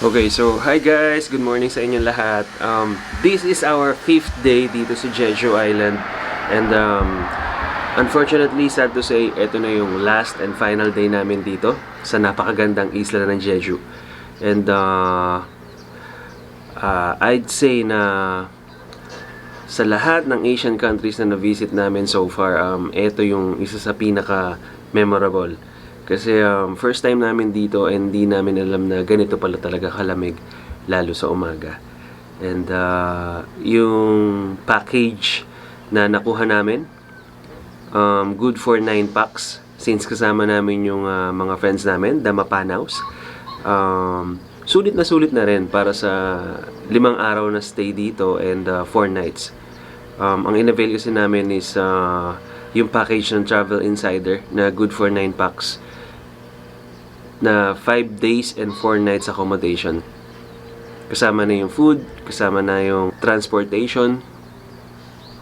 Okay, so hi guys, good morning sa inyong lahat. This is our 5th day dito sa Jeju Island. And unfortunately, sad to say, ito na yung last and final day namin dito sa napakagandang isla ng Jeju. And I'd say na sa lahat ng Asian countries na na-visit namin so far, ito yung isa sa pinaka-memorable. Kasi first time namin dito and hindi namin alam na ganito pala talaga kalamig, lalo sa umaga. And yung package na nakuha namin, good for 9 packs. Since kasama namin yung mga friends namin, the Mapanaws. Sulit na rin para sa 5 araw na stay dito and 4 nights. Ang in-avail kasi namin is yung package ng Travel Insider na good for 9 packs. Na 5 days and 4 nights accommodation. Kasama na yung food, kasama na yung transportation,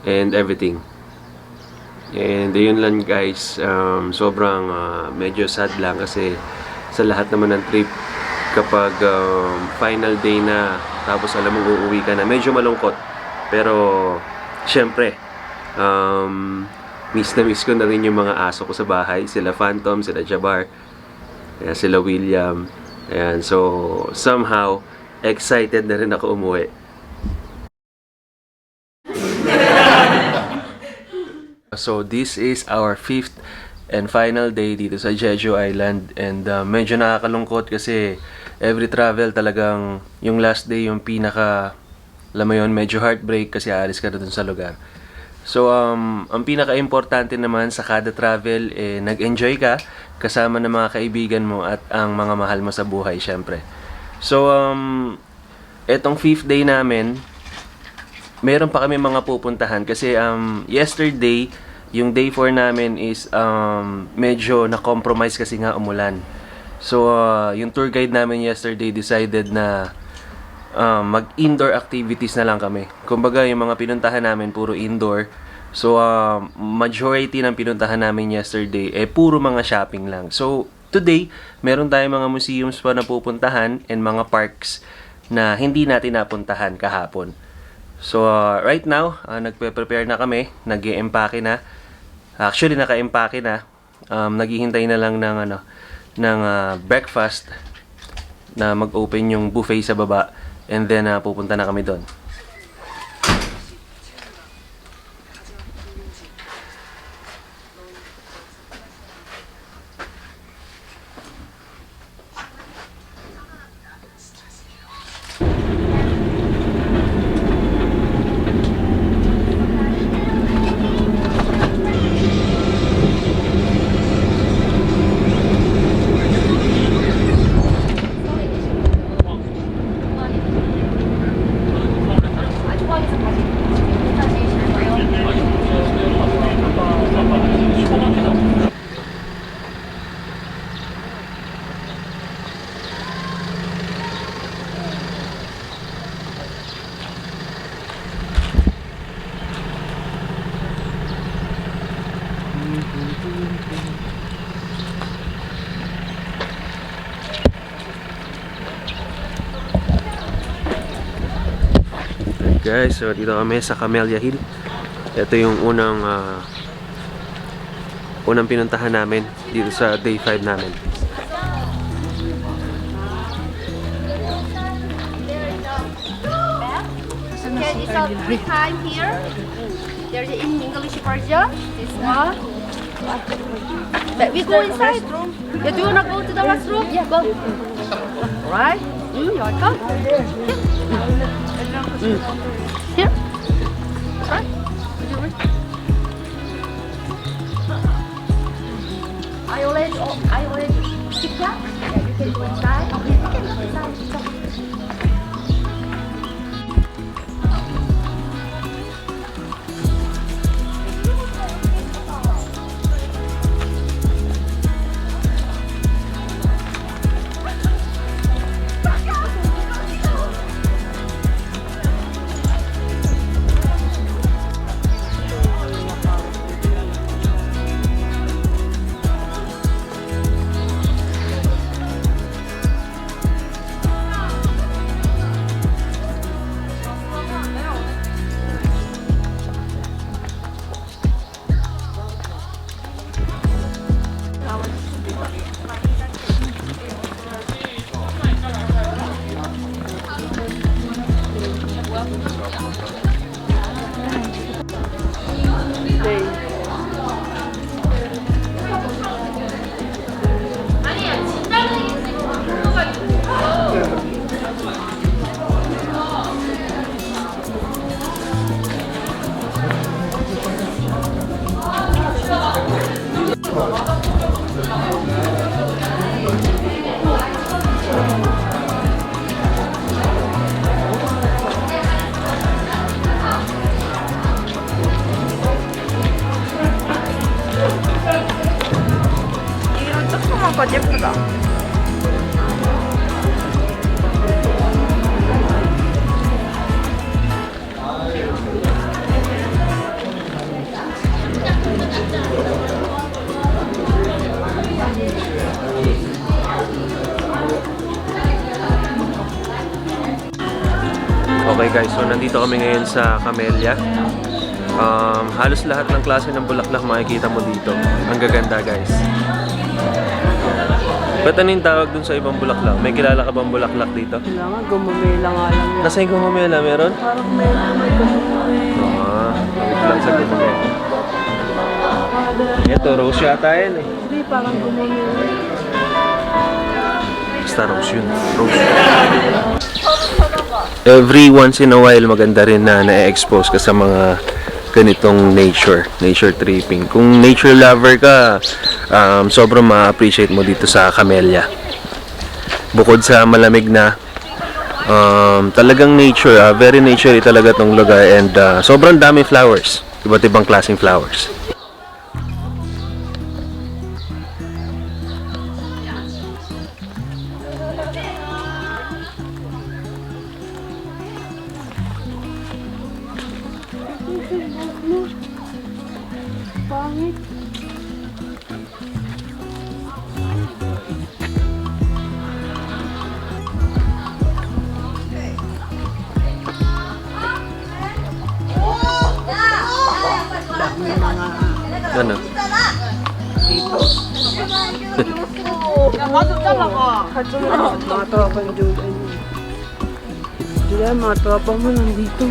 and everything. And yun lang guys, sobrang medyo sad lang kasi sa lahat naman ng trip, kapag final day na, tapos alam mong uuwi ka na, medyo malungkot. Pero, syempre, miss na miss ko na rin yung mga aso ko sa bahay. Sila Phantom, sila Jabbar, sila William. Ayan, so somehow excited na rin ako umuwi. So this is our 5th and final day dito sa Jeju Island. And medyo nakakalungkot kasi every travel talagang yung last day yung pinaka, alam mo yun, medyo heartbreak kasi aalis ka na dun sa lugar. So, ang pinaka-importante naman sa kada travel, nag-enjoy ka kasama ng mga kaibigan mo at ang mga mahal mo sa buhay, syempre. So, etong 5th day namin, meron pa kami mga pupuntahan kasi yesterday, yung day 4 namin is medyo na-compromise kasi nga umulan. So, yung tour guide namin yesterday decided na mag-indoor activities na lang kami. Kumbaga, yung mga pinuntahan namin puro indoor. So, majority ng pinuntahan namin yesterday puro mga shopping lang. So, today, meron tayong mga museums pa na pupuntahan and mga parks na hindi natin napuntahan kahapon. So, right now, nagpe-prepare na kami. Nag-i-empake na. Actually, naka-empake na. Naghihintay na lang ng breakfast na mag-open yung buffet sa baba. And then, pupunta na kami doon. Guys, so dito kami sa Camellia Hill. Ito yung unang pinuntahan namin dito sa day 5 namin. Okay, it's a 3 time here. There's an English version. This one. But we go inside. Yeah, do you wanna go to the restroom? Yeah, go. Alright. You want to come? Here. Alright. I already picked up. Yeah, you can go inside. Okay, you can go inside. It's okay. day. 이런 조그만 거 예쁘다. Okay guys, so nandito kami ngayon sa Camellia. Halos lahat ng klase ng bulaklak makikita mo dito. Ang gaganda guys. Ba't ano yung tawag dun sa ibang bulaklak? May kilala ka bang bulaklak dito? Kailangan gumamela nga lang yan. Nasa yung gumamela? Meron? Parang may gumamela. Wait lang sa gumamela. Ito, rose yata yan eh. Hindi, parang gumamela. Basta rose yun. Rose. Every once in a while, maganda rin na na-expose ka sa mga ganitong nature tripping. Kung nature lover ka, sobrang ma-appreciate mo dito sa Camellia. Bukod sa malamig na, talagang nature, very nature talaga tong lugar, and sobrang dami flowers, iba't ibang klaseng flowers. Pangit. Ano? Mga tropang Julian. Julian, mga tropang mo nandito.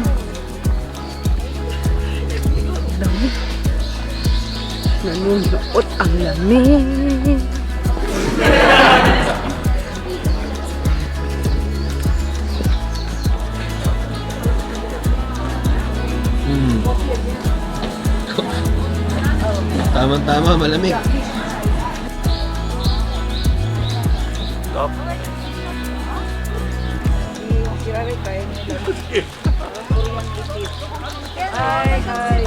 Dami. Nanunuot ang lamig. Tama-tama, malamig. Hi, hi.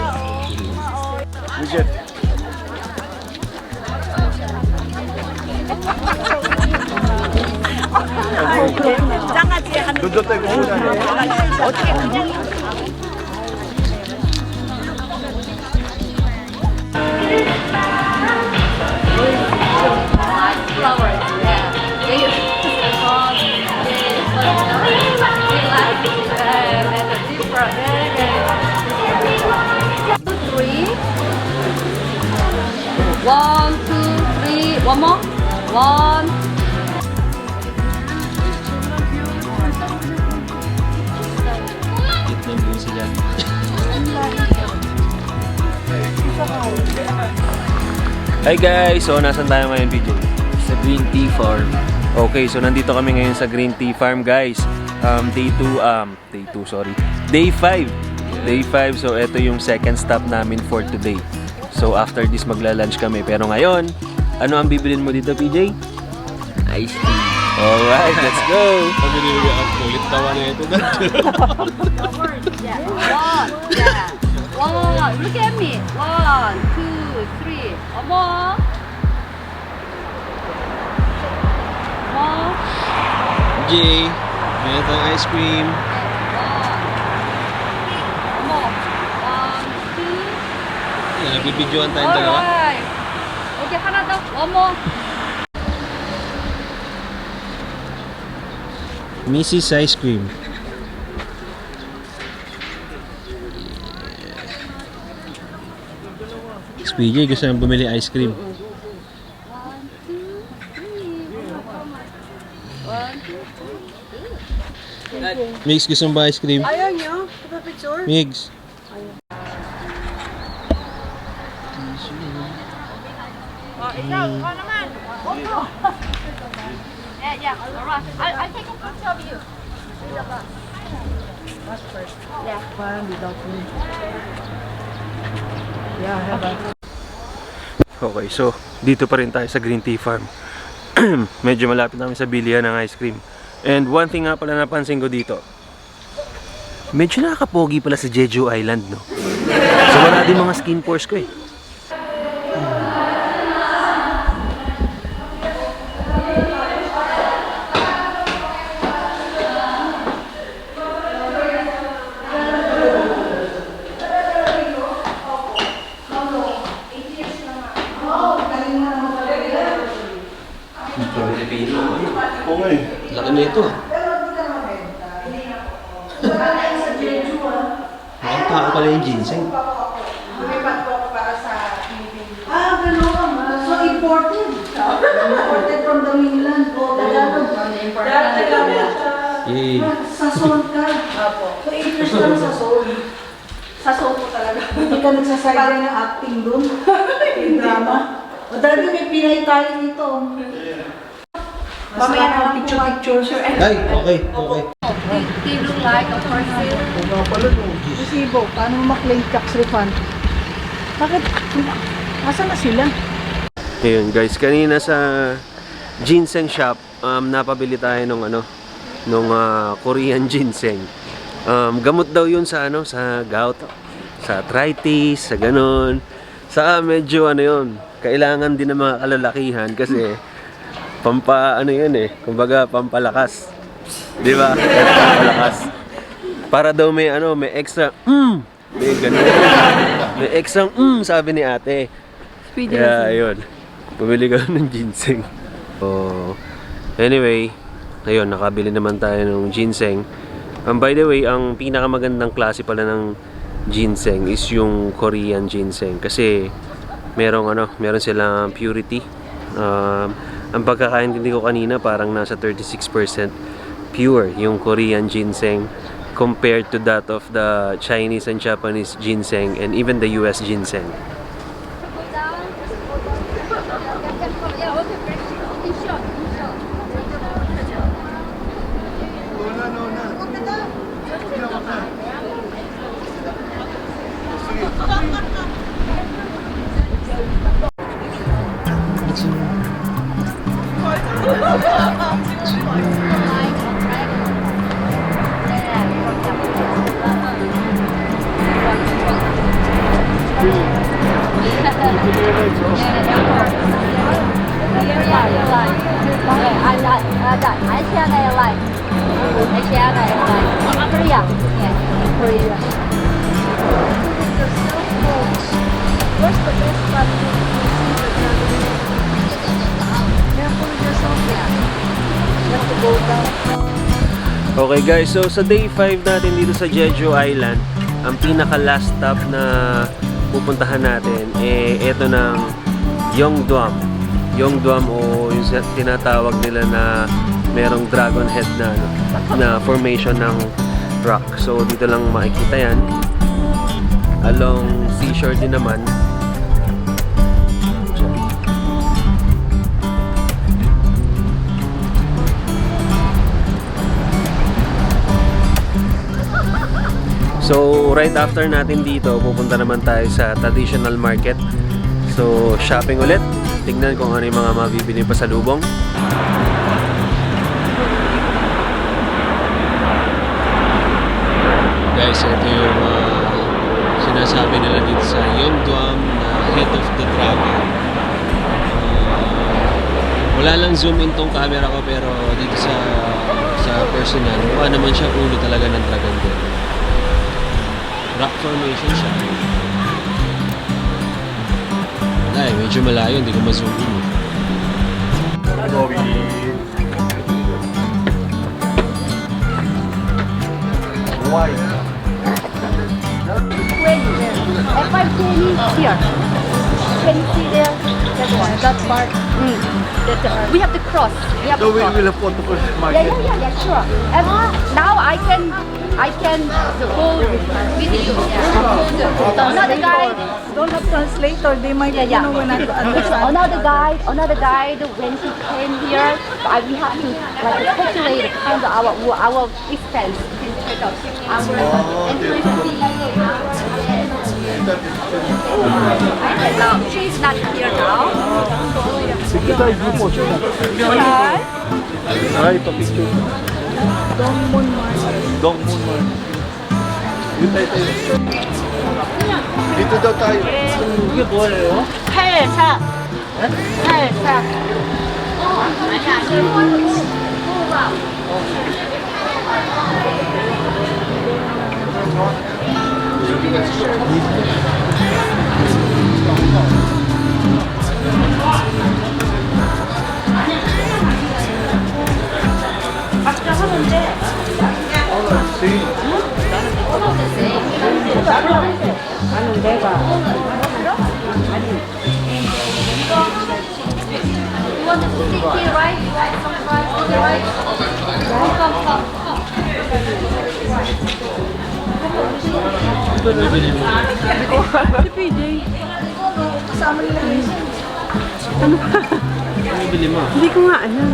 Flowers, yeah. They use because we like and the different. Two, three. 1, 2, 3. One more. 1. Hi guys! So, nasan tayo ngayon, PJ? Sa Green Tea Farm. Okay, so nandito kami ngayon sa Green Tea Farm, guys. Day 5. Day 5, so ito yung second stop namin for today. So, after this, magla-lunch kami. Pero ngayon, ano ang bibilin mo dito, PJ? Ice tea. Alright, let's go! Ulit tawa na ito. Yeah. 1. Yeah. 1. Look at me. 1, 2, 3. One more. More. Jay, may itong ice cream. One more. 1, 2. Nagbibidyoan tayong dalawa. Alright. Okay, 하나 더. One more. Mrs. Ice Cream. PJ, gusto nang bumili ice cream. 1, 2, 3. Migs, gusto mo ba ice cream? Ayaw niyo? Picture? Migs. Yeah, alright. I'll take a picture of you. Parang without me. Yeah, have a... Okay, so dito pa rin tayo sa Green Tea Farm. Medyo malapit namin sa bilihan ng ice cream. And one thing nga pala napansin ko dito, medyo nakakapogi pala sa Jeju Island, no? So wala din mga skin pores ko eh. Laki na ito. Mukhang tao pala yung ginseng. So imported. Imported from the mainland. Yay. Sa Seoul ka. So 8 years ka na sa Seoul. Sa Seoul po talaga. Hindi ka nagsasayang ng acting doon. Yung drama. O talaga may Pinay tayo dito. Mamaya na lang picture. Ay, okay. They look like a person. Resibo, paano mo maklaim tax refund? Bakit? Asan na sila? Ayun guys, kanina sa ginseng shop, napabili tayo nung Korean ginseng. Gamot daw yun sa sa gout, sa arthritis, sa ganon. Sa medyo yun, kailangan din ng mga kalalakihan kasi kumbaga pampalakas. 'Di ba? Pampalakas. Para daw may extra may ganun. May extra sabi ni ate. Kaya ayun. Bumili ka ng ginseng. So, anyway, ayun, nakabili naman tayo ng ginseng. By the way, ang pinakamagandang klase pala ng ginseng is yung Korean ginseng kasi meron silang purity. Ang pagkakaintindi ko kanina parang nasa 36% pure yung Korean ginseng compared to that of the Chinese and Japanese ginseng and even the US ginseng. Okay guys, so sa day 5 natin dito sa Jeju Island, ang pinaka last stop na pupuntahan natin eto ng Yeongdwam. Yeongdwam o yung tinatawag nila na merong dragon head na formation ng rock. So dito lang makikita yan. Along seashore din naman. So, right after natin dito, pupunta naman tayo sa traditional market. So, shopping ulit. Tignan kung ano yung mga mabibili pa sa lubong. Guys, ito yung sinasabi nila dito sa Yeongdwam na head of the dragon. Wala lang zoom in tong camera ko pero dito sa personal, mukha naman siya ulo talaga ng dragon din. Rock formation siya. Wala medyo malayo, hindi ko ma-zoom in. Why? F5 here. Can you see there? That one, that part. We have to cross. We have to cross. will have to cross Yeah, sure. And now I can I can go with you. Yeah. Another guide. Don't have translator. They might, Yeah. you know, when I understand. Another guide. When he came here, we have to like calculate kind of our expense. Our entry fee. Now she's not here now. Ay, pa-picture. Dongmun Market. Dongmun Market. Yun tayo. Dito daw tayo. 이게 뭐예요? 팔사. 팔사. 나는 내가. You want to stick here, right? You want some rice on the right? Come. Si PJ. Kasama nila yun. Ano bili mo? Hindi ko nga alam.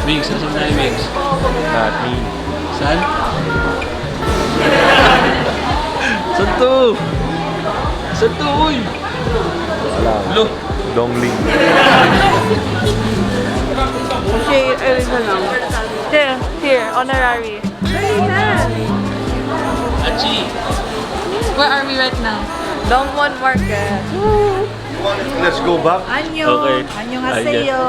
Migs, saan tayo Migs? Dati. Saan? Saan to? Saan to, uy? Lo. Dongling. Okay, isa lang. Here, honorary. Achi. Where are we right now? Dongwon Market. Let's go back. Anyo. Okay. Annyeonghaseyo.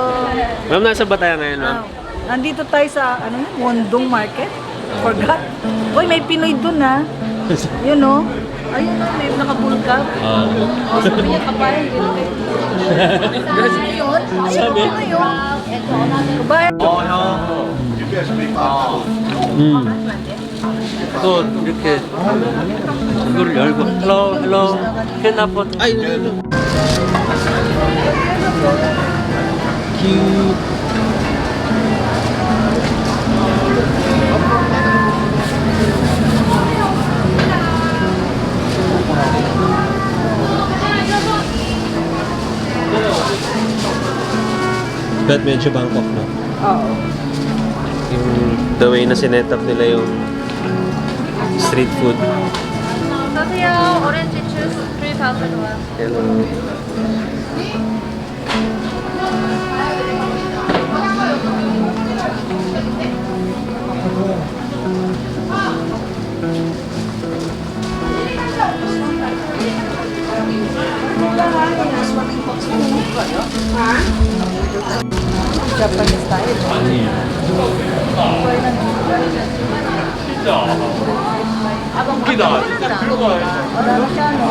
Ma'am, nasa ba tayo ngayon, ma'am? Nandito tayo sa ano, Wondong Market. Forgot. Uy, may Pinoy dun ha. Yun o. Ayun o, may nakabulkap. O, sabi niya kabayan. Ayun. Sabi? Ayun. Kabayan. 또 이렇게 이걸 열고 hello 캔아포 Ay, no. Cute. Bet medyo Bangkok, no? Oo. Yung the way na sinet up nila yung street food. 안녕하세요. 오렌지 주스 3,000 won. Hello. Japanese style. Marami siya, no?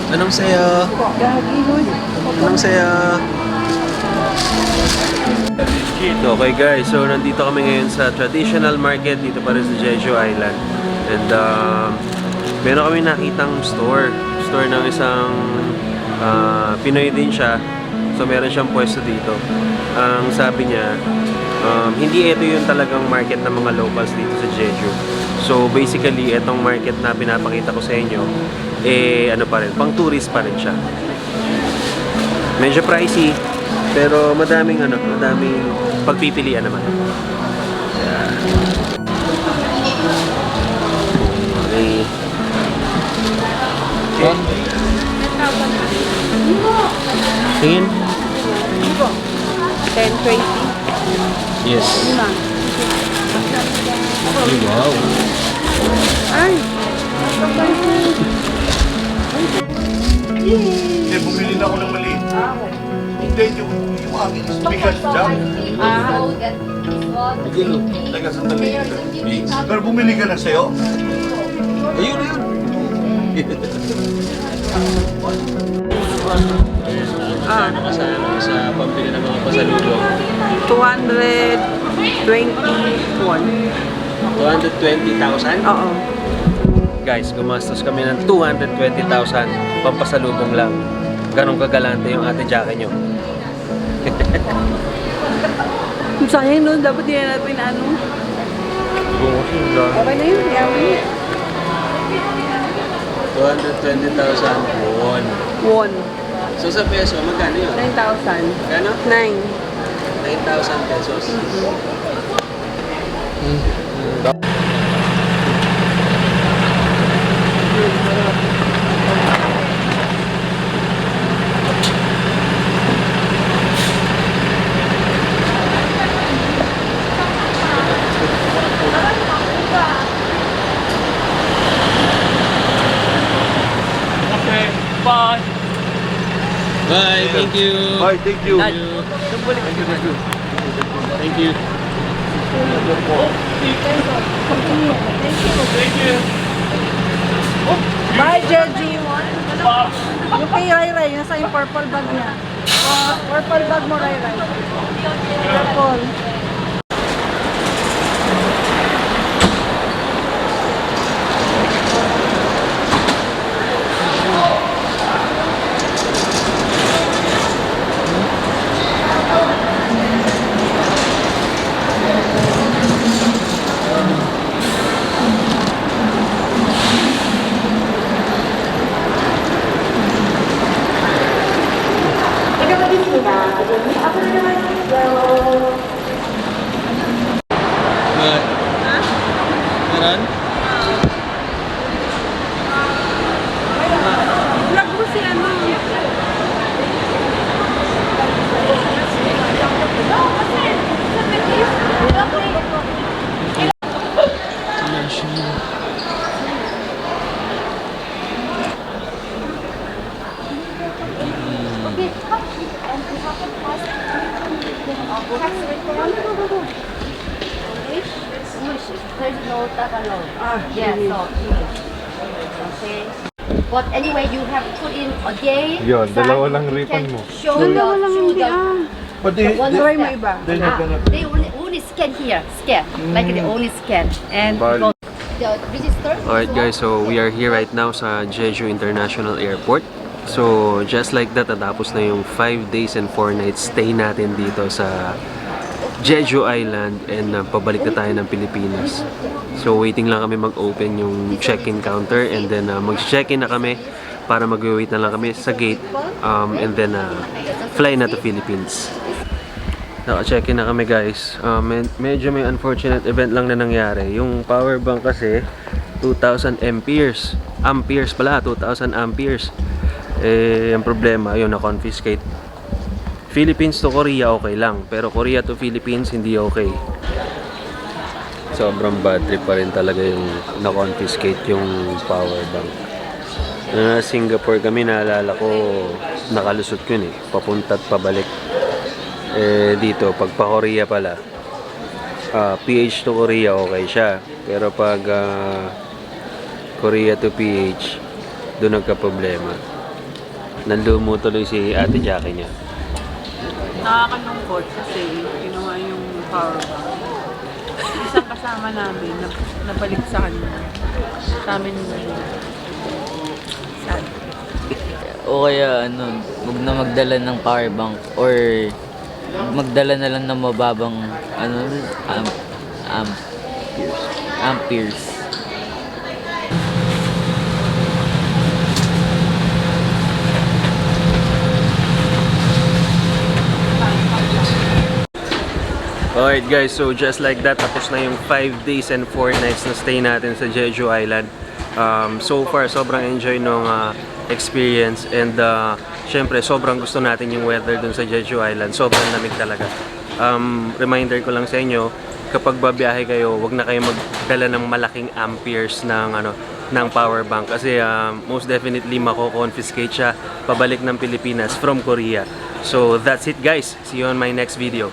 Anong saya? Anong saya? Okay guys, so nandito kami ngayon sa traditional market dito pa rin sa Jeju Island. And meron kami nakitang store ng isang Pinoy din siya. So meron siyang pwesto dito. Ang sabi niya, hindi ito yung talagang market ng mga locals dito sa Jeju. So basically, itong market na pinapakita ko sa inyo, ano pa rin, pang tourist pa rin siya. Medyo pricey, pero madaming pagpipilian naman. Yeah. Okay. Tingin? 10, 20. Yes. Ay, wow. Bumili na ako ng maliit. Hindi, yung akin is bigas dyan. Teka, sandali. Pero bumili ka na sa'yo? Ayun, ayun. Ano ka sa pambili ng mga pasalubong? 221. 220,000? Oo. Guys, gumastos kami ng 220,000 pampasalubong lang. Ganong kagalante yung ate Jackie nyo. Sayang nun, dapat hindi na natin ano. Okay na yun, yaman. 220,000 won. Won. So sa peso, magkano yun? 9,000. Magkano? 9. 9,000 pesos. Okay, bye. Bye, thank you. Bye, thank you. Thank you. Thank you. Thank you. Bye, Jeji. Yung kay Rai Rai, nasa yung purple bag niya. Purple bag mo, Rai Rai. Purple. Bye. Meron? Vlog mo si ano. There's no Tagalog. Yes, so English. Okay. But anyway, you have put in a day. Yun, sign, dalawa lang you ripan can mo. Show the, show the But they, one Try mo step. iba. they're not gonna... They only scan here, like they only scan and Bali. go. The register. Alright guys, so we are here right now sa Jeju International Airport. So just like that, natapos na yung 5 days and 4 nights stay natin dito sa Jeju Island and pabalik na tayo ng Pilipinas. So waiting lang kami mag-open yung check-in counter and then mag-check-in na kami para mag-wait na lang kami sa gate and then fly na to Philippines. Naka-check-in na kami guys. Medyo may unfortunate event lang na nangyari. Yung power bank kasi 2,000 amperes. Amperes pala, 2,000 amperes. Eh, ang problema, yun, na-confiscate. Philippines to Korea okay lang, pero Korea to Philippines hindi okay. Sobrang bad trip pa rin talaga yung na-confiscate yung power bank. Na Singapore kami, naalala ko, nakalusot yun eh, papunta at pabalik. Eh, dito, pag pa Korea pala, PH to Korea okay siya, pero pag Korea to PH, doon nagka-problema. Nanlumo tuloy si ate Jackie niya. Nakakalungkot kasi ginawa yung power bank. Isang kasama namin, nabalik sa kanya. Sa amin sad. O kaya ano, huwag na magdala ng power bank or magdala na lang ng mababang ano, amperes. Alright guys, so just like that, tapos na yung 5 days and 4 nights na stay natin sa Jeju Island. So far, sobrang enjoy nung experience and syempre, sobrang gusto natin yung weather dun sa Jeju Island. Sobrang lamig talaga. Reminder ko lang sa inyo, kapag babiyahe kayo, wag na kayo magdala ng malaking amperes ng power bank kasi most definitely mako-confiscate siya pabalik ng Pilipinas from Korea. So that's it guys. See you on my next video.